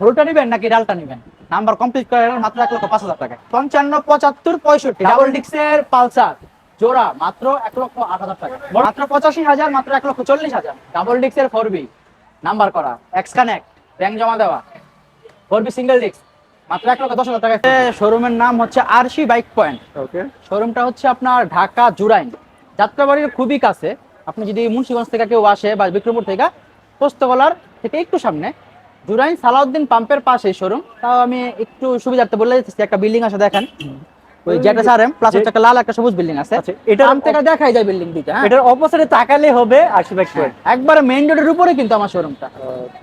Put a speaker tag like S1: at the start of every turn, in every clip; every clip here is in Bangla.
S1: হলুদটা নিবেন নাকি ডালটা নিবেন? নাম্বার কমপ্লিট করে মাত্র 1,05,000 টাকা। 55 75 65 ডাবল ডিক্সের পালসার জোড়া মাত্র 1,08,000 টাকা। মাত্র 85,000, মাত্র 1,40,000। ডাবল ডিক্সের 4B নাম্বার করা, এক্স কানেক্ট, ব্যাংক জমা দেওয়া, 4B সিঙ্গেল ডিক্স মাত্র 1,10,000 টাকা। শোরুমের নাম হচ্ছে আরশি বাইক পয়েন্ট।
S2: ওকে,
S1: শোরুমটা হচ্ছে আপনার ঢাকা জুরাইন, যাত্রাবাড়ির খুবই কাছে। আপনি যদি মুন্সিগঞ্জ থেকে কেউ আসে বা বিক্রমপুর থেকে, পোস্তগোলার থেকে একটু সামনে জুরাইন সালাউদ্দিন পাম্পের পাশে শোরুম। তাও আমি একটু সুবিধার্থে বলে দিচ্ছি, একটা বিল্ডিং আছে দেখেন, ওই যেটা সারেম প্লাস হচ্ছে একটা লাল একটা সবুজ বিল্ডিং আছে।
S2: আচ্ছা, এটা
S1: নাম থেকে দেখাই যায় বিল্ডিং দুইটা। হ্যাঁ,
S2: এটার অপোজিটে তাকালে হবে আরশি বাইক পয়েন্ট।
S1: একবারে মেইন রোডের উপরে কিন্তু আমার শোরুমটা,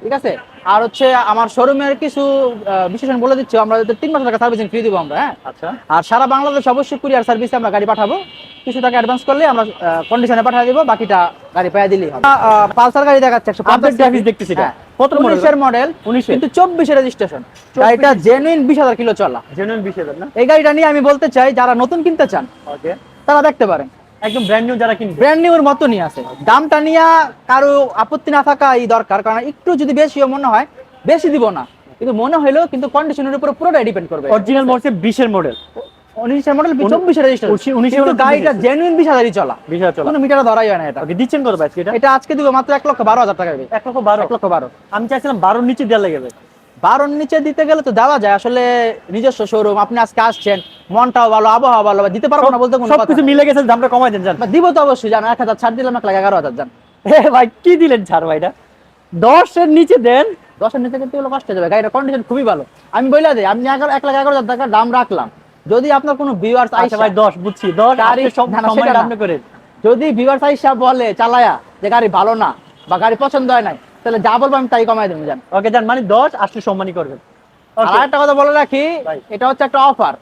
S1: ঠিক আছে। আর হচ্ছে আমার শোরুমের কিছু বিশেষণ বলে দিচ্ছি, আমরা 3 মাস টাকা সার্ভিসিং ফ্রি দিব আমরা। হ্যাঁ,
S2: আচ্ছা,
S1: আর সারা বাংলাদেশ অবশ্যই কুরিয়ার সার্ভিসে আমরা গাড়ি পাঠাবো। কিছু টাকা অ্যাডভান্স করলে আমরা কন্ডিশনে পাঠিয়ে দিব, বাকিটা গাড়ি পেয়ে দিলেই হবে। পালসার গাড়ি দেখাচ্ছে
S2: আপডেট গ্রাফিক্স দেখতেছি এটা। কত মডেল?
S1: 19 এর মডেল,
S2: 19
S1: কিন্তু 24 এর রেজিস্ট্রেশন। গাড়িটা জেনুইন 20,000 কিলো চলা।
S2: জেনুইন 20,000 না?
S1: এই গাড়িটা নিয়ে আমি বলতে চাই, যারা নতুন কিনতে চান
S2: ওকে,
S1: তারা দেখতে পারেন।
S2: একদম ব্র্যান্ড নিউ যারা কিনবে,
S1: ব্র্যান্ড নিউ এর মতনই আছে। দামটা নিয়ে কারো আপত্তি না থাকা এই দরকার, কারণ একটু যদি বেশিও মনে হয়, বেশি দিব না, কিন্তু মনে হলেও কিন্তু কন্ডিশনের উপর পুরোটাই ডিপেন্ড করবে।
S2: অরিজিনাল মডেল 20 এর মডেল,
S1: 19 এর মডেল, 24 এর রেজিস্ট্রেশন,
S2: 19
S1: কিন্তু গাড়িটা জেনুইন 20,000 চলা,
S2: 20,000 চলা।
S1: কোনো মিটারে ধরাই হয় না এটা।
S2: ওকে, দিচ্ছেন কত ভাই এটা?
S1: এটা আজকে দিব মাত্র 1,12,000 টাকা।
S2: 1,12,000?
S1: 1,12,000।
S2: আমি চাইছিলাম 12 নিচে দেওয়া লাগবে।
S1: 12 নিচে দিতে গেলে তো দেওয়া যায়, আসলে নিজস্ব শোরুম, আপনি আজকে আসছেন, মনটাও ভালো, আবহাওয়া ভালো, দিতে পারবো না বলতে কোনো কথা
S2: সবকিছু
S1: না।
S2: মিলে গেছে, দামটা কমাই দেন জান।
S1: বা দিব তো অবশ্যই, জান 1,000 ছাড় দিলাম, 1,11,000 জান।
S2: এ ভাই কি দিলেন ছাড় ভাই, এটা 10 এর নিচে দেন।
S1: 10 এর নিচে কিন্তু এগুলো কষ্ট হয়ে যাবে, গাড়ির কন্ডিশন খুবই ভালো। আমি বইলা দিই, আমি 1,11,000 টাকা দাম রাখলাম। যদি আপনার কোনো ভিউয়ার্স
S2: আচ্ছা ভাই 10 বুঝছি, 10
S1: গাড়ি
S2: সব
S1: না, না,
S2: সময়
S1: সেটা
S2: দাম
S1: না।
S2: করেন।
S1: যদি ভিউয়ার্স আইসা বলে চালায়া যে গাড়ি ভালো না বা গাড়ি পছন্দ হয় নাই, তাহলে যা বলবো আমি তাই কমাই দেবো জান।
S2: ওকে জান, মানে 10 আসলে সম্মানই করবেন।
S1: আর
S2: ওকে
S1: একটা কথা বলে রাখি,
S2: ভাই।
S1: এটা হচ্ছে একটা অফার।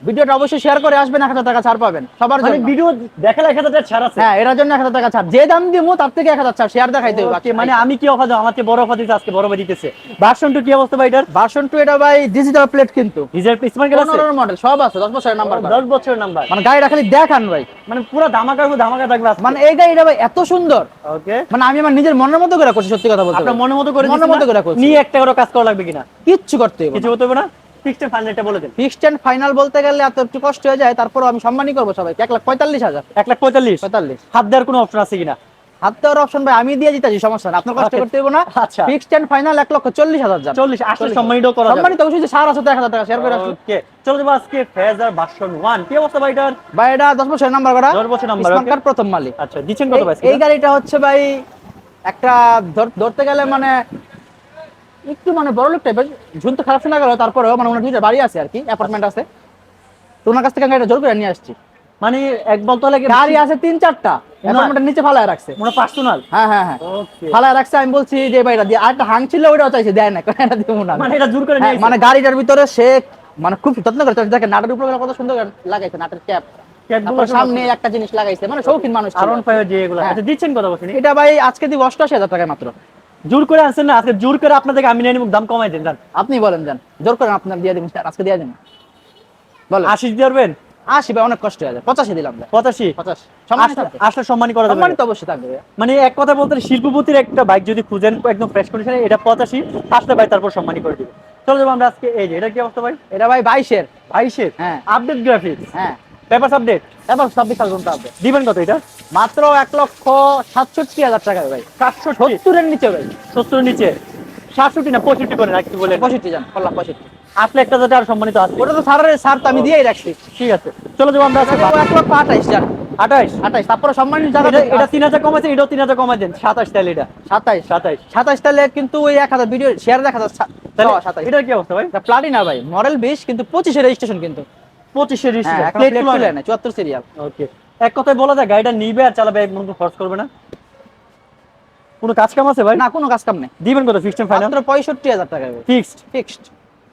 S1: ভিডিওটা অবশ্যই শেয়ার করে আসবেন, 1,000 টাকা ছাড় পাবেন সবার
S2: মানে
S1: জন্য।
S2: ভিডিও দেখালে 1,000 টাকা ছাড় আছে?
S1: হ্যাঁ, এটার জন্য 1,000 টাকা ছাড়, যে দাম দিব তার থেকে 1,000 ছাড়, শেয়ার দেখাই দেবো।
S2: ওকে, মানে আমি কি অফার দাও? আমাকে বড় অফার দিতে, আজকে বড় অফার দিতেছে। ভার্সন 2 কি অবস্থা ভাই এটার?
S1: ভার্সন 2 এটা ভাই ডিজিটাল প্লেট, কিন্তু
S2: ডিজেল স্মার্ট গ্লাস আছে,
S1: 15 মডেল সব আছে, 10 বছরের নাম্বার।
S2: 10 বছরের নাম্বার,
S1: মানে গাড়িটা খালি দেখান ভাই,
S2: মানে পুরো ধামাকা ধামাকা থাকবে আজকে।
S1: মানে এই গাড়িটা ভাই এত সুন্দর,
S2: ওকে,
S1: মানে আমি আমার নিজের মনের মতো করে করছি, সত্যি কথা বলতে।
S2: আপনার মনের মতো করে
S1: মনের মতো করে করছি,
S2: নিয়ে একটা করে কাজ করা লাগবে কিনা?
S1: কিচ্ছু করতে হবে
S2: কিছু
S1: না।
S2: হতে হবে না। ফিক্সড ফাইনালটা বলে দেন।
S1: ফিক্সড এন্ড ফাইনাল বলতে গেলে এত একটু কষ্ট হয়ে যায়, তারপর আমি সম্মানই করবো সবাইকে। 1,45,000।
S2: 1,45,000
S1: 45
S2: হাত দেওয়ার কোনো অপশন আছে কিনা?
S1: হাত দেওয়ার অপশন ভাই আমি দিয়ে দিতেছি, সমস্যা না, আপনার কষ্ট
S2: Okay.
S1: করতে হবে না।
S2: আচ্ছা,
S1: ফিক্সড এন্ড ফাইনাল 1,40,000 জান।
S2: 40 আসলে সম্মানিত করা যাবে।
S1: সম্মানিত অবশ্যই, সার আছে তো 1,000 টাকা শেয়ার করে আসুন।
S2: ওকে, চলো যাবো আজকে ফেজার ভার্সন 1 কি অবস্থা ভাই এটার?
S1: ভাই এটা 10 বছরের নাম্বার করা,
S2: 10 বছর নাম্বার,
S1: স্মার্ট
S2: okay.
S1: কার্ড, প্রথম মালিক।
S2: আচ্ছা, দিচ্ছেন কত ভাই?
S1: এই গাড়িটা হচ্ছে ভাই একটা ধরতে গেলে মানে একটু মানে বড় লোক টাইপের, ঝুলতে খারাপ শোনা গেল, তারপরেও মানে ওনার দুইটা বাড়ি আছে আর কি, অ্যাপার্টমেন্ট আছে, তো ওনার কাছ থেকে গাড়িটা জোর করে নিয়ে আসছি।
S2: মানে এক বলতে লাগে
S1: গাড়ি আছে 3-4টা, অ্যাপার্টমেন্টের নিচে ফালায় রাখছে।
S2: মনে পার্সোনাল।
S1: হ্যাঁ হ্যাঁ হ্যাঁ,
S2: ওকে,
S1: ফালায় রাখছে। আমি বলছি যে ভাই এটা দিয়ে, আরেকটা হাং ছিল ওইটাও চাইছে, দেয় না, এটা দিব না।
S2: মানে এটা জোর করে
S1: হ্যাঁ,
S2: নিয়ে
S1: মানে গাড়িটার ভিতরে সে মানে খুব যত্ন করে দেখেন, নাটের উপরে কত সুন্দর লাগাইছে, নাটের ক্যাপ, তারপর সামনে একটা জিনিস লাগাইছে, মানে শৌখিন মানুষ ছিল।
S2: আরন ফাইভ যে এগুলো।
S1: হ্যাঁ।
S2: আচ্ছা, দিচ্ছেন কত বছর?
S1: এটা ভাই আজকে দিব 88,000 টাকায় মাত্র।
S2: জোর করে আনছেন না আজকে? জোর করে আপনাদেরকে আমি নিয়ে নিব, দাম কমাই দেন জান।
S1: আপনি বলেন যান, জোর করেন, আপনার দিয়ে দিবেন, আজকে দিয়ে দিন বলেন।
S2: 80 দিতে পারবেন?
S1: 80 ভাই অনেক কষ্ট হয়ে যায়, 85 দিলাম ভাই।
S2: 85?
S1: 85 সম্মানিত থাকবে।
S2: আসলে সম্মানই করা যাবে।
S1: সম্মানিত অবশ্যই থাকবে ভাই।
S2: মানে এক কথা বলতে শিল্পপতির একটা বাইক যদি খুঁজেন একদম ফ্রেশ কন্ডিশনে, এটা 85 আসলে ভাই তারপর সম্মানই করে দিবে। চলো যাবো আমরা আজকে এই যে এটা কি অবস্থা ভাই?
S1: এটা ভাই 22-এর।
S2: 22-এর?
S1: হ্যাঁ।
S2: আপডেট গ্রাফিক্স,
S1: হ্যাঁ,
S2: পেপারস আপডেট।
S1: এবার 26,000 টাকা
S2: দিবেন কত এটা?
S1: মাত্র 1,67,000 টাকা ভাই। 70 এর নিচে ভাই।
S2: 70 নিচে? 67 না 65 করেন একটু বলেন।
S1: 65 জান, বললাম 65।
S2: আসলে একটা যাতে আর সম্মানিত আছে।
S1: ওটা তো সারের সার তো আমি দিয়েই রাখছি।
S2: ঠিক আছে, চলো যাবো আমরা আজকে
S1: 1,28,000 জান।
S2: 28।
S1: 28, তারপরে সম্মানিত যারা
S2: এটা 3000 কমাইছে, এটাও 3000 কমাই দেন। 27 তাহলে এটা
S1: 27।
S2: 27
S1: 27 তাহলে কিন্তু ওই 1,000 ভিডিও শেয়ার দেখা যাচ্ছে।
S2: তাহলে
S1: 27
S2: এটার কি অবস্থা ভাই?
S1: এটা প্লাটিনা ভাই, মডেল 20, কিন্তু 25 এর রেজিস্ট্রেশন, কিন্তু
S2: 25 এর
S1: হ্যাঁ
S2: রেজিস্ট্রেশন,
S1: এখন প্লেট তুলে না, 74 সিরিয়াল।
S2: ওকে, এক কথায় বলা যায় গাড়িটা নিবে আর চালাবে, মনে ফোর্স করবে না। কোনো কাজ কাম আছে ভাই?
S1: না, কোনো কাজ কাম নেই।
S2: দিবেন কত ফিক্সড ফাইনাল?
S1: মাত্র 65,000 টাকা ভাই,
S2: ফিক্সড?
S1: ফিক্সড।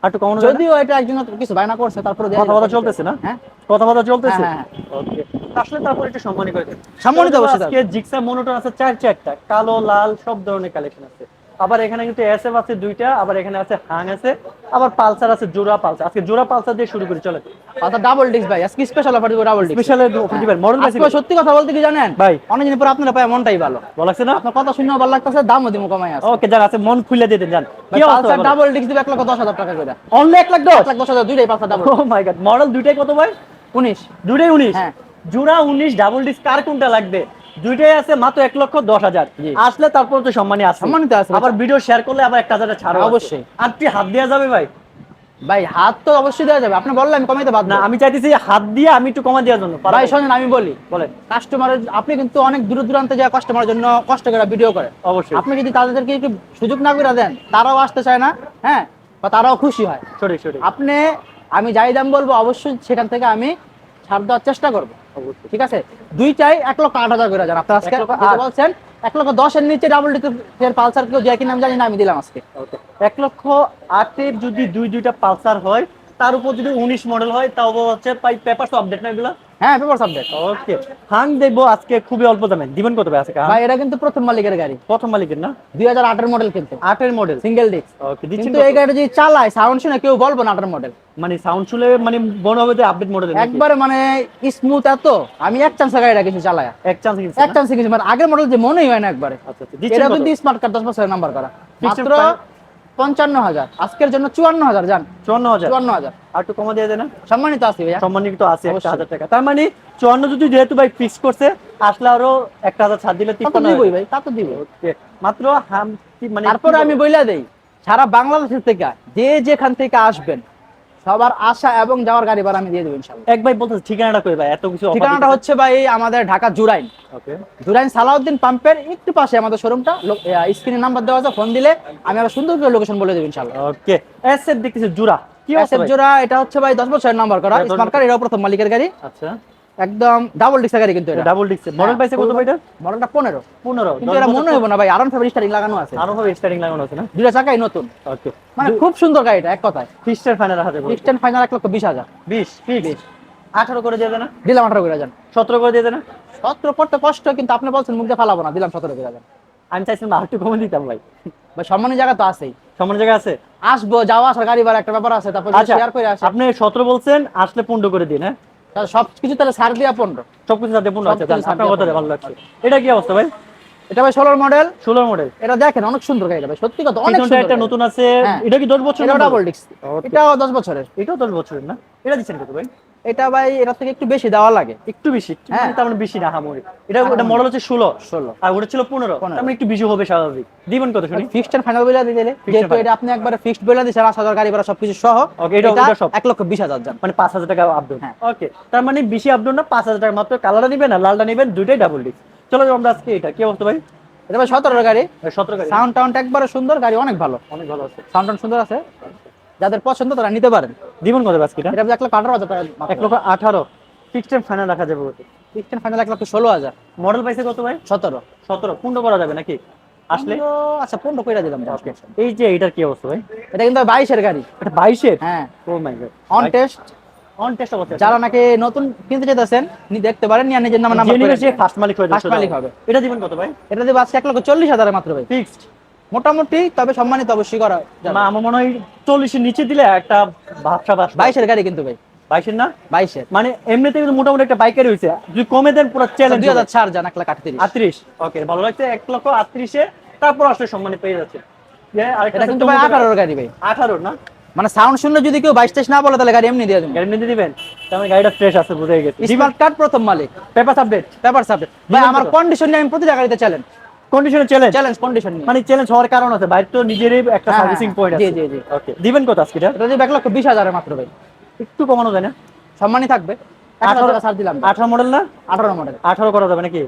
S2: আর একটু কমানো যাবে না?
S1: যদিও এটা একজন কিছু বায়না করছে, তারপরে
S2: কথাবার্তা চলতেছে না?
S1: হ্যাঁ,
S2: কথাবার্তা চলতেছে।
S1: হ্যাঁ,
S2: ওকে, আসলে তারপর একটু সম্মানই করে দেন।
S1: সম্মানিত অবশ্যই
S2: আজকে জিক্সার মনোটন আছে 4-4টা, কালো লাল সব ধরনের কালেকশন আছে। আবার এখানে কিন্তু এসএফ আছে দুইটা, আবার এখানে আছে হাং আছে, আবার পালসার আছে, জোড়া পালসার। আজকে জোড়া পালসার দিয়ে শুরু করি, চলে।
S1: আচ্ছা ডাবল ডিস্ক ভাই, আজকে স্পেশাল অফার দিব ডাবল ডিস্ক।
S2: স্পেশাল অফার দিবেন মডেল পাইছে
S1: আজকে সত্যি কথা বলতে কি জানেন
S2: ভাই?
S1: অনেকদিন পর আপনারা পায় মনটাই ভালো
S2: ভালো লাগছে না?
S1: আপনার কথা শুনেও ভালো লাগতেছে, দামও দিব কমাই আছে।
S2: ওকে, যান আছে মন খুলে দিয়ে দেন, যান। কি অবস্থা
S1: পালসার
S2: বলেন?
S1: ডাবল ডিস্ক দিব 1,10,000 টাকা করে।
S2: অনলি 1,10,000?
S1: 1,10,000 দুইটাই Pulsar double.
S2: O my god, model দুইটাই কত ভাই?
S1: 19।
S2: দুইটাই 19?
S1: হ্যাঁ।
S2: জোড়া 19, ডাবল ডিস্ক কার কোনটা লাগবে? দুইটাই আছে মাত্র 1,10,000।
S1: জি।
S2: আসলে তারপর তো সম্মানী আছে,
S1: সম্মানিত আছে।
S2: আবার ভিডিও শেয়ার করলে আবার 1,000 ছাড়
S1: হ্যাঁ,
S2: অবশ্যই।
S1: অবশ্যই।
S2: আর কি হাত দেওয়া যাবে ভাই?
S1: ভাই হাত তো অবশ্যই দেওয়া যাবে, আপনি বললে আমি কমাইতে বাধ্য
S2: না, আমি চাইতেছি হাত দিয়ে আমি একটু কমা দেওয়ার জন্য।
S1: ভাই শোনেন আমি বলি,
S2: বলেন।
S1: কাস্টমারের আপনি কিন্তু অনেক দূর দূরান্তে যায় কাস্টমারের জন্য কষ্ট করে ভিডিও করে,
S2: অবশ্যই।
S1: আপনি যদি তাদেরকে একটু সুযোগ না করে দেন তারাও আসতে চায় না, হ্যাঁ, বা তারাও খুশি হয়।
S2: Sorry sorry.
S1: আপনি আমি যাই দাম বলবো অবশ্যই সেখান থেকে আমি ছাড় দেওয়ার চেষ্টা করবো,
S2: অবশ্যই।
S1: ঠিক আছে? দুইটাই 1,08,000 করে যান আপনার আজকে
S2: 1,08,000
S1: যেটা বলছেন 1,10,000 নিচে ডাবল ডিস্কের পালসার কেউ যায় কিনা আমি জানি না, আমি দিলাম আজকে।
S2: 1,08,000 যদি দুইটা পালসার হয়, তার উপর যদি 19 মডেল হয়, তাও হচ্ছে পেপার তো আপডেট না এগুলো?
S1: হ্যাঁ পেপার সাবজেক্ট।
S2: ওকে। হাং দেখবো আজকে খুবই অল্প দামে, দিবেন কত ভাই আজকে?
S1: ভাই এটা কিন্তু প্রথম মালিকের গাড়ি,
S2: প্রথম মালিকের না?
S1: 2008 মডেল কিন্তু
S2: 8 এর মডেল।
S1: Single disc.
S2: ওকে, দিচ্ছেন
S1: কিন্তু
S2: কত?
S1: এই গাড়িটা যদি চালায় সাউন্ড শুনে কেউ বলবো না 8 মডেল,
S2: মানে সাউন্ড শুনে মানে মনে হবে যে আপডেট মডেল
S1: একবারে মানে স্মুথ এত, আমি এক চান্সে গাড়িটা কিছু চালায়,
S2: এক চান্স কিছু
S1: এক চান্সে কিছু মানে আগের মডেল যে মনেই হয় না একবারে।
S2: আচ্ছা আচ্ছা, দিচ্ছেন
S1: এটা
S2: কত?
S1: কিন্তু স্মার্ট কার্ড 10 বছরের নাম্বার করা,
S2: Fixed
S1: মাত্র 55,000, আজকের জন্য 54,000 জান।
S2: 54,000?
S1: 54,000
S2: আর একটু কমা দিয়ে দেয় না?
S1: সম্মানিত আছে ভাইয়া।
S2: সম্মানিত আছে
S1: অবশ্যই।
S2: 1,000 টাকা। তার মানে 54 যদি যেহেতু ভাই ফিক্স করছে, আসলে আরো 1,000 ছাড় দিলে
S1: তা তো
S2: 53
S1: দিবই ভাই, তা তো দিবই।
S2: ওকে, মাত্র মানে
S1: তারপরে আমি বইলা দেই সারা বাংলাদেশের থেকে যে যেখান থেকে আসবেন সবার আসা এবং যাওয়ার গাড়ি ভাড়া আমি দিয়ে দেবো ইনশাআল্লাহ।
S2: এক ভাই বলতে ঠিকানাটা কই ভাই? এত কিছু
S1: ঠিকানাটা হচ্ছে ভাই আমাদের ঢাকা জুরাইন,
S2: ওকে।
S1: জুরাইন সালাউদ্দিন পাম্পের একটু পাশে আমাদের শোরুমটা, স্ক্রিনে নাম্বার দেওয়া আছে, ফোন দিলে আমি আবার সুন্দর করে লোকেশন বলে দেব ইনশাআল্লাহ।
S2: ওকে, এসএফ দেখতেছি জোড়া, কি অবস্থা
S1: এসএফ
S2: ভাই?
S1: জোড়া এটা হচ্ছে ভাই 10 বছরের নাম্বার করা
S2: 10
S1: স্মার্ট কার্ড, এটাও প্রথম মালিকের গাড়ি,
S2: আচ্ছা,
S1: একদম ডাবল ডিস্কের গাড়ি কিন্তু এটা।
S2: ডাবল ডিস্ক মডেল পাইছে কত ভাই এটা?
S1: মডেলটা 15,
S2: 15?
S1: কিন্তু এটা মনে হবে না ভাই, আরন ফাইভ স্টারিং লাগানো আছে,
S2: আরো ভাবে স্টারিং লাগানো আছে না?
S1: দুইটা চাকাই নতুন,
S2: ওকে,
S1: মানে খুব সুন্দর গাড়িটা এক কথায়।
S2: ফিক্সড ফাইনাল হাতে বল।
S1: ডিস্টেন্স ফাইনাল 1,20,000
S2: 20 ফিক্স 18 করে দিয়ে দেন না?
S1: দিলাম, 18 করে যান।
S2: 17 করে দিয়ে দেন না?
S1: 17 পড়তে কষ্ট, কিন্তু আপনি বলছেন মুখ দিয়ে ফালাবো না, দিলাম 17 করে যান।
S2: আমি চাইছিলাম আর একটু কমে দিতাম ভাই।
S1: ভাই সম্মানের জায়গা তো আছেই,
S2: সমান জায়গা আছে।
S1: আসবো যাওয়া আসার গাড়ি ভাড়া একটা ব্যাপার আছে, তারপর
S2: আচ্ছা,
S1: শেয়ার করে আসে
S2: আপনি 17 বলছেন, আসলে 15 করে দিন। হ্যাঁ,
S1: তাহলে সবকিছু তাহলে ছাড় দিয়া 15।
S2: সবকিছু সাথে 15 আছে।
S1: সবকিছু
S2: আপনার
S1: ছাড়
S2: কথা
S1: দিয়ে
S2: ভালো লাগছে। এটা কি অবস্থা ভাই?
S1: এটা ভাই 16 মডেল,
S2: 16 মডেল।
S1: এটা দেখেন অনেক সুন্দর গাড়িটা ভাই, সত্যি কথা অনেক
S2: পিছনটা
S1: সুন্দর
S2: একটা
S1: গাড়ি।
S2: নতুন আছে।
S1: হ্যাঁ।
S2: এটা কি 10 বছর?
S1: এটাও ডাবল ডিস্ক,
S2: Okay.
S1: এটাও 10 বছরের।
S2: এটাও 10 বছরের না? এটা দিচ্ছেন কত ভাই?
S1: এটা ভাই এটা থেকে একটু বেশি দেওয়া লাগে।
S2: একটু বেশি?
S1: হ্যাঁ।
S2: তার মানে বেশি না হামুরি। এটা
S1: হামাগুড়ি।
S2: এটা মডেল হচ্ছে 16,
S1: 16
S2: আর ওটা ছিল 15,
S1: 15
S2: তার মানে একটু বেশি হবে স্বাভাবিক। দিবেন কত শুনি?
S1: ফিক্সড এন্ড ফাইনাল বইলা দিয়ে দিলে,
S2: Fixed and
S1: যেহেতু
S2: final।
S1: এটা আপনি একবারে ফিক্সড বইলা দিছেন 8,000 গাড়ি ভাড়া সবকিছু সহ,
S2: Okay, এটা ওটা সব।
S1: 1,20,000 জান।
S2: মানে 5,000 টাকা আপডেট।
S1: হ্যাঁ।
S2: ওকে, তার মানে বেশি আপডেট না, 5,000 টাকা মাত্র। কালারটা নিবেন না লালটা নিবেন, দুইটাই ডাবল ডিস্ক। চলো আমরা আজকে এটা কি অবস্থা ভাই?
S1: এটা ভাই 17 গাড়ি,
S2: 17 গাড়ি।
S1: সাউন্ড টাউন্ড একবারে সুন্দর, গাড়ি অনেক ভালো,
S2: অনেক ভালো আছে।
S1: সাউন্ড টাউন্ড সুন্দর আছে, যাদের পছন্দ তারা নিতে পারেন।
S2: দিবেন কত আজকে এটা?
S1: এটা 1,18,000 টাকা,
S2: 1,18,000 ফিক্সড এন্ড ফাইনাল রাখা যাবে ওতে।
S1: Fixed and final 1,16,000।
S2: মডেল পাইছে কত ভাই?
S1: 17
S2: 17 পূর্ণ করা যাবে নাকি আসলে?
S1: আচ্ছা 15 কইরা দিলাম।
S2: ওকে, এই যে এটার কি অবস্থা ভাই?
S1: এটা কিন্তু 22 এর গাড়ি।
S2: এটা 22 এর?
S1: হ্যাঁ,
S2: oh my god,
S1: on test.
S2: On test অবস্থা।
S1: যারা নাকি নতুন কিনতে চাইতেছেন দেখতে পারেন, নিয়ে নিজের নামে নাম্বার
S2: জেনুইন সে ফার্স্ট মালিক হয়ে যাবে।
S1: ফার্স্ট মালিক হবে।
S2: এটা দিবেন কত ভাই?
S1: এটা দিব আজকে 1,40,000 মাত্র ভাই,
S2: ফিক্সড?
S1: মোটামুটি, তবে সম্মানিত অবশ্যই করা যাবে।
S2: আমার মনে হয় 40 এর নিচে দিলে একটা ভাবসা বাস।
S1: 22 এর গাড়ি কিন্তু ভাই,
S2: 22 এর না?
S1: 22 এর।
S2: মানে এমনিতে কিন্তু মোটামুটি একটা বাইকারি হইছে, যদি কমে দেন পুরো চ্যালেঞ্জ।
S1: 2,000 ছাড় জান, 1,38,000।
S2: 38। ওকে, ভালো লাগছে। 1,38,000 এ তারপর আসলে সম্মানিত পেয়ে যাচ্ছে। আরেকটা
S1: এটা কিন্তু ভাই 18 এর গাড়ি ভাই,
S2: 18 না?
S1: মানে সাউন্ড শুনলে যদি কেউ 22-23 না বলে তাহলে গাড়ি এমনি দিয়ে দেবেন।
S2: গাড়ি নিতে দিবেন? তার মানে গাড়িটা ফ্রেশ আছে, বুঝে গেছে।
S1: স্মার্ট কার্ড প্রথম মালিক,
S2: পেপার আপডেট।
S1: পেপার সাবজেক্ট ভাই,
S2: দিবেন
S1: আমার
S2: কত?
S1: কন্ডিশন নিয়ে আমি প্রতিটা গাড়িতে চ্যালেঞ্জ,
S2: কন্ডিশনে চ্যালেঞ্জ।
S1: চ্যালেঞ্জ কন্ডিশন নিয়ে।
S2: মানে চ্যালেঞ্জ হওয়ার কারণ আছে, বাইক তো নিজেরই একটা
S1: হ্যাঁ,
S2: সার্ভিসিং পয়েন্ট
S1: জি,
S2: আছে।
S1: জি, জি।
S2: ওকে, দিবেন কত আজকে এটা?
S1: এটা দিব 1,20,000 মাত্র ভাই,
S2: একটু কমানো যায় না?
S1: সম্মানই থাকবে। 18 টাকা ছাড় দিলাম।
S2: 18 মডেল না?
S1: 18 মডেল।
S2: 18 করা যাবে নাকি?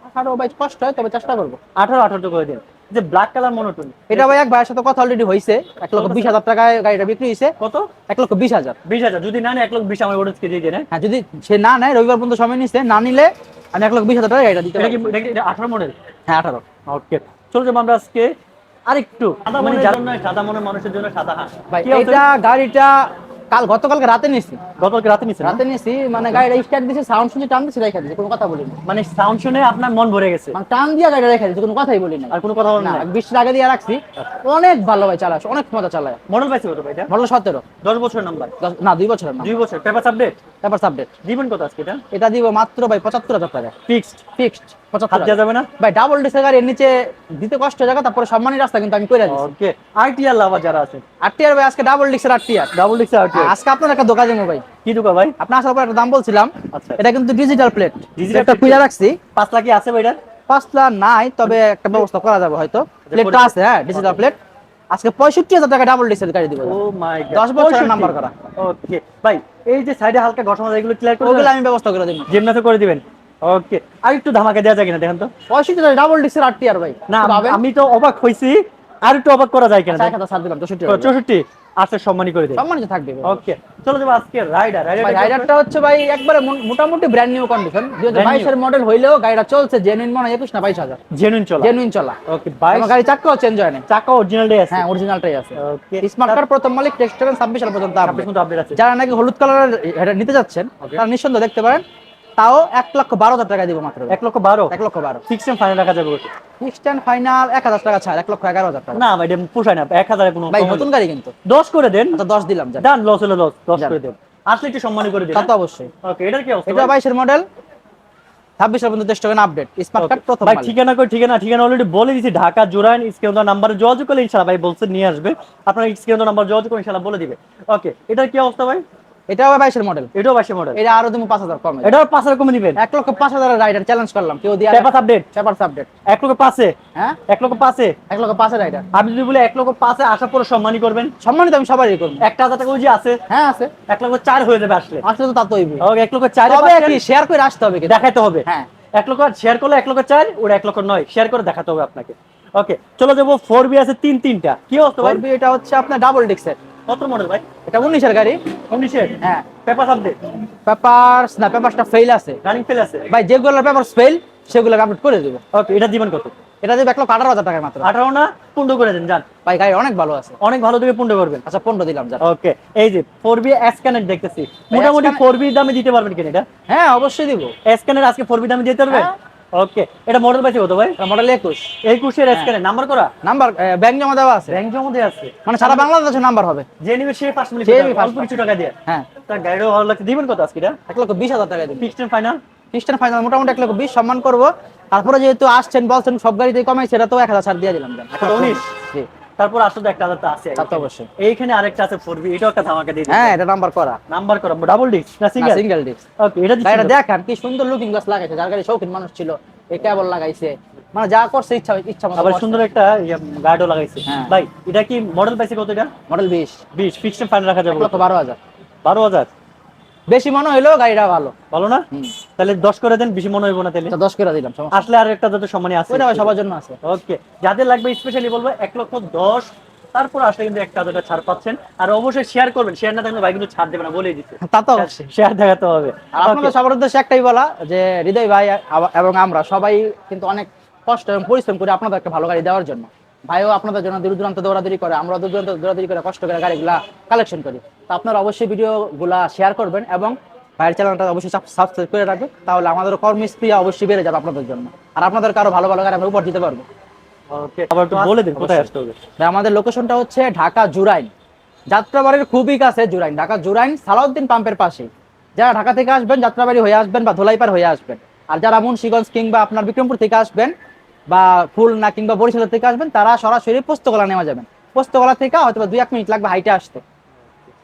S1: 18 ভাই কষ্ট হয়, তবে চেষ্টা করবো।
S2: 18 তো করে দিন। যে ব্ল্যাক কালার মনোটোন,
S1: এটা ভাই এক ভাইয়ের সাথে কথা অলরেডি হয়েছে, 1,20,000 টাকায় গাড়িটা বিক্রি হয়েছে।
S2: কত?
S1: 1,20,000।
S2: 20,000 যদি না নেয় 1,20,000 আমার ওটা দিয়ে দেন।
S1: হ্যাঁ, যদি সে না নেয়, রবিবার পর্যন্ত সময় নিচ্ছে, না নিলে আমি 1,20,000 টাকা গাড়িটা দিতে
S2: এটা কি
S1: পারবো।
S2: এটা কি 18 মডেল?
S1: হ্যাঁ 18।
S2: ওকে, চলো যাবো আমরা আজকে আরেকটু সাদা মনের জন্য, সাদা মনের মানুষের জন্য সাদা হাঁস
S1: ভাই
S2: কি অবস্থা?
S1: এটা গাড়িটা গতকালকে রাতে নিছি।
S2: গতকালকে রাতে নিছেন না?
S1: রাতে নিছি, মানে গাড়িটা স্টার্ট দিছি, সাউন্ড শুনে টান দিছি, রেখে দিছি, কোনো কথা বলিনি।
S2: মানে সাউন্ড শুনে আপনার মন ভরে গেছে
S1: মানে টান দিয়ে গাড়িটা রেখে দিছি, কোনো কথাই বলি না।
S2: আর কোনো কথা বলেন
S1: না,
S2: না?
S1: বৃষ্টির আগে দিয়ে রাখছি। অনেক ভালো ভাই চালাস, অনেক মজা চালায়।
S2: মডেল পাইছে কত ভাই এটা?
S1: মডেল 17।
S2: 10 বছর নাম্বার?
S1: না, 2 বছরের না।
S2: 2 বছর পেপার আপডেট?
S1: পেপার সাবডেট।
S2: দিবেন কত আজকে এটা?
S1: এটা দিব মাত্র ভাই 75,000 টাকা।
S2: ফিক্সড?
S1: ফিক্সড
S2: হাত
S1: 75,000
S2: দেওয়া যাবে না?
S1: ভাই। ডাবল ডিসের গাড়ি এর নিচে দিতে কষ্ট জায়গা, তারপরে সম্মানী রাস্তা কিন্তু আমি কইরা দিছি।
S2: ওকে, আরটিআর লাভার যারা আছে,
S1: আরটিআর ভাই, আজকে ডাবল ডিক্সের আরটিআর।
S2: ডাবল ডিক্স আরটিআর
S1: আজকে আপনার একটা দোকান দেবো ভাই।
S2: কি দুকা ভাই?
S1: আপনার আসার পর একটা দাম বলছিলাম।
S2: আচ্ছা,
S1: এটা কিন্তু ডিজিটাল প্লেট।
S2: Digital
S1: একটা
S2: plate।
S1: খুলে রাখছি।
S2: 5 লাখ কি আছে ভাই এটা?
S1: 5 লাখ নাই, তবে একটা ব্যবস্থা করা যাবে হয়তো। প্লেটটা আছে, হ্যাঁ, ডিজিটাল প্লেট। আজকে 65,000 টাকা ডাবল ডিক্সের গাড়ি দিব।
S2: ও মাই গড,
S1: 10 বছরের নাম্বার করা।
S2: ওকে ভাই, এই যে সাইডে হালকা ঘষা মাজা এগুলো ক্লিয়ার করে
S1: ওগুলো
S2: দিবেন?
S1: আমি ব্যবস্থা করে দিব।
S2: যেমনাতে করে দিবেন। ওকে, আর একটু ধামাকা দেওয়া যায় কিনা দেখেন তো।
S1: 65,000 ডাবল ডিক্সের আরটিআর ভাই।
S2: না,
S1: ভাবেন।
S2: আমি তো অবাক হইছি, আর একটু অবাক করা যায় কিনা?
S1: আচ্ছা, 1,000 ছাড় দিলাম, 64,000।
S2: 64 আচ্ছা, সম্মানী করে দিন।
S1: সম্মানিত থাকবে ভাই।
S2: ওকে, চলো যাবো আজকে রাইডার।
S1: ভাই, রাইডারটা হচ্ছে ভাই একবারে মোটামুটি ব্র্যান্ড নিউ কন্ডিশন। 2022 এর মডেল হইলেও গাড়িটা চলছে জেনুইন, মনে হয় 21 না 22,000।
S2: জেনুইন চলা?
S1: জেনুইন চলা।
S2: ওকে, 22
S1: গাড়ি চাকাও চেঞ্জ হয় না।
S2: চাকা অরিজিনালটাই আছে?
S1: হ্যাঁ, অরিজিনালটাই আছে।
S2: ওকে,
S1: স্মার্ট কার্ড প্রথম মালিক, টেক্সট 26 সাল পর্যন্ত আপডেট।
S2: কিন্তু আপডেট আছে।
S1: যারা নাকি হলুদ কালারের এটা নিতে যাচ্ছেন,
S2: Okay.
S1: তারা নিঃসন্দেহে দেখতে পারেন। তাও 1,12,000 টাকা দিব মাত্র।
S2: 1,12,000?
S1: 1,12,000
S2: ফিক্সড এন্ড ফাইনাল রাখা যাবে ওটা?
S1: ফিক্সড এন্ড ফাইনাল 1,000 টাকা ছাড়, 1,11,000 টাকা।
S2: না ভাই, এটা পোষায় না, 1000 কোনো
S1: ভাই
S2: কম
S1: নতুন
S2: হলে।
S1: গাড়ি কিন্তু।
S2: 10 করে দেন।
S1: আচ্ছা 10 দিলাম, যান।
S2: ডান, লস হলো লস, 10
S1: যান।
S2: করে দেন। আসলে একটু সম্মানী করে দিন।
S1: তা তো অবশ্যই।
S2: ওকে, এটার কি অবস্থা
S1: এটা
S2: ভাই?
S1: 22 এর মডেল, 26 সাল পর্যন্ত টেস্ট হবে আপডেট। স্মার্ট কার্ড প্রথম
S2: ভাই
S1: মালিক।
S2: ঠিকানা অলরেডি বলে দিয়েছি, ঢাকা জুরাইন। স্ক্রিনে নাম্বারে যোগাযোগ করলে ইনশাআল্লাহ ভাই বলছে নিয়ে আসবে। আপনার স্ক্রিনে নাম্বার যোগাযোগ করে ইনশাআল্লাহ বলে দিবে। ওকে, এটার কি অবস্থা ভাই?
S1: এটাও 22 এর মডেল।
S2: এটাও 22 মডেল?
S1: এটা আরো তুমি 5,000 কমে।
S2: এটাও 5,000 কমে দিবেন?
S1: 1,05,000 এর রাইডার চ্যালেঞ্জ করলাম, কেউ দিয়ে
S2: পেপার আপডেট?
S1: Paper update.
S2: 1,05,000?
S1: হ্যাঁ,
S2: 1,05,000?
S1: 1,05,000 এর রাইডার।
S2: আপনি যদি বলে 1,05,000 আশা পরে সম্মানী করবেন?
S1: সম্মানিত আমি সবারই করবো।
S2: 1,000 টাকা ওই যে আছে,
S1: হ্যাঁ আছে।
S2: 1,04,000 হয়ে যাবে আসলে।
S1: আসলে তো তা তো হইবে।
S2: ওকে, 1,04,000
S1: তবে কি শেয়ার করে আসতে হবে কিন্তু।
S2: দেখাইতে হবে।
S1: হ্যাঁ।
S2: 1,00,000 শেয়ার করলে 1,04,000, ওটা 1,09,000 শেয়ার করে দেখাতে হবে আপনাকে। ওকে, চলো যাবো 4B আছে তিনটা। কি অবস্থা ভাই?
S1: করবি, এটা হচ্ছে আপনার ডাবল ডিক্সের।
S2: কত মডেল ভাই?
S1: এটা 19 এর গাড়ি।
S2: 19-এর?
S1: হ্যাঁ।
S2: Paper update?
S1: পেপারস না, পেপারসটা ফেল আছে
S2: রানিং ফেল আছে?
S1: ভাই। যেগুলোর পেপারস ফেল সেগুলো আপডেট করে দেব।
S2: ওকে, এটা দিবেন কত?
S1: এটা দেব 1,18,000 টাকা মাত্র।
S2: 18 না 15 করে দেন, যান।
S1: ভাই গাড়ি অনেক ভালো আছে।
S2: অনেক ভালো দিকে 15 করবেন।
S1: আচ্ছা 15 দিলাম, যান।
S2: ওকে, এই যে 4B স্ক্যানার দেখতেছি, মোটামুটি
S1: S-Scanner-
S2: 4B দামে দিতে পারবেন কিনা এটা?
S1: হ্যাঁ অবশ্যই দিব।
S2: স্ক্যানার আজকে 4B দামে দিতে পারবেন?
S1: হ্যাঁ।
S2: ওকে, এটা মডেল পাইছে কত ভাই?
S1: মডেল 21।
S2: 21-এর স্ক্যানার নাম্বার করা?
S1: নাম্বার ব্যাংক জমা দেওয়া আছে।
S2: ব্যাংক জমা দিয়ে আছে?
S1: মানে সারা বাংলাদেশে নাম্বার হবে।
S2: যে নিবে সে ফার্স্ট মিনিট
S1: সে নিবে
S2: অল্প কিছু টাকা দিয়ে।
S1: হ্যাঁ।
S2: তার গাড়িও ভালো লাগছে, দিবেন কত আজকে এটা?
S1: 1,20,000 টাকা দিব।
S2: Fixed and final?
S1: খ্রিস্টান ফাইনাল মোটামুটি 1,20,000 সম্মান করবো। তারপরে যেহেতু আসছেন বলছেন সব গাড়িতে কমাইছে, এটা তো 1,000 ছাড় দিয়ে দিলাম, যান।
S2: 1,19?
S1: জি,
S2: তারপর আসলে তো 1,000 তো আছে।
S1: তা তো অবশ্যই।
S2: এইখানে আরেকটা আছে 4B, এটাও একটা ধামাকা দিয়ে
S1: হ্যাঁ,
S2: দিবেন।
S1: এটা নাম্বার করা।
S2: নাম্বার করা ডাবল ডিস্ক না সিঙ্গেল?
S1: Single disc.
S2: ওকে, এটা দিচ্ছি
S1: গাড়িটা
S2: কত?
S1: দেখেন কি সুন্দর লুকিং গ্লাস লাগাইছে। যার গাড়ি শৌখিন মানুষ ছিল, এই কেবল লাগাইছে, মানে যা করছে ইচ্ছা মতো
S2: আবার
S1: করছে।
S2: সুন্দর একটা গার্ডও লাগাইছে।
S1: হ্যাঁ।
S2: ভাই এটা কি মডেল পাইছে কত এটা?
S1: মডেল 20।
S2: 20 ফিক্সড এন্ড ফাইনাল রাখা যাবে?
S1: 1,12,000।
S2: 12,000?
S1: বেশি মনে হইলো গাড়িটা ভালো।
S2: ভালো না?
S1: হুম।
S2: তাহলে 10 করে দেন, বেশি মনে হইব না তাহলে।
S1: আচ্ছা 10 করে দিলাম, সমস্যা
S2: আসলে আর একটা যত সম্মানী আছে।
S1: ওইটা ভাই সবার জন্য আছে।
S2: ওকে, যাদের লাগবে স্পেশালি বলবো 1,10,000, তারপর আসলে কিন্তু 1,000 টাকা ছাড় পাচ্ছেন। আর অবশ্যই শেয়ার করবেন, শেয়ার না থাকলে ভাই কিন্তু ছাড় দেবে না, বলেই দিচ্ছে।
S1: তা তো অবশ্যই।
S2: শেয়ার দেখাতে হবে।
S1: আর আপনাদের সবার উদ্দেশ্যে একটাই বলা, যে হৃদয় ভাই এবং আমরা সবাই কিন্তু অনেক কষ্ট এবং পরিশ্রম করে আপনাদের একটা ভালো গাড়ি দেওয়ার জন্য। ভাইও আপনাদের জন্য দূর দূরান্ত দৌড়াদৌড়ি করে, আমরা দূর দূরান্ত দৌড়াদৌড়ি করে কষ্ট করে গাড়িগুলা কালেকশন করি। তো আপনারা অবশ্যই ভিডিওগুলা শেয়ার করবেন এবং ভাইয়ের চ্যানেলটা অবশ্যই সাবস্ক্রাইব করে রাখবেন। তাহলে আমাদের কর্মস্প্রিয়া অবশ্যই বেড়ে যাবে আপনাদের জন্য, আর আপনাদেরকে আরো ভালো ভালো গাড়ি আমরা উপহার দিতে পারবো।
S2: ওকে, আবার একটু বলে দিন কোথায় আসতে হবে।
S1: ভাই, আমাদের লোকেশনটা হচ্ছে ঢাকা জুরাইন, যাত্রাবাড়ির খুবই কাছে জুরাইন। ঢাকা জুরাইন সালাউদ্দিন পাম্পের পাশে। যারা ঢাকা থেকে আসবেন যাত্রাবাড়ি হয়ে আসবেন বা ধোলাইপাড় হয়ে আসবেন, আর যারা মুন্সিগঞ্জ কিংবা আপনার বিক্রমপুর থেকে আসবেন বা খুলনা কিংবা বরিশাল থেকে আসবেন, তারা সরাসরি পোস্তগোলা নেওয়া যাবেন। পোস্তগোলা থেকে হয়তো 2-1 মিনিট লাগবে হাইটে আসতে।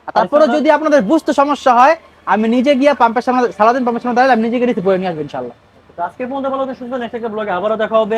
S1: আর তারপরে যদি আপনাদের বুঝতে সমস্যা হয়, আমি নিজে গিয়ে পাম্পের সামনে, সালাউদ্দিন পাম্পের সামনে দাঁড়ালে আমি নিজে গিয়ে রিসিভ করে নিয়ে আসবো ইনশাল্লাহ।
S2: আজকে পর্যন্ত ভালো, সুন্দর নেক্সট একটা ব্লগে আবারও দেখা হবে।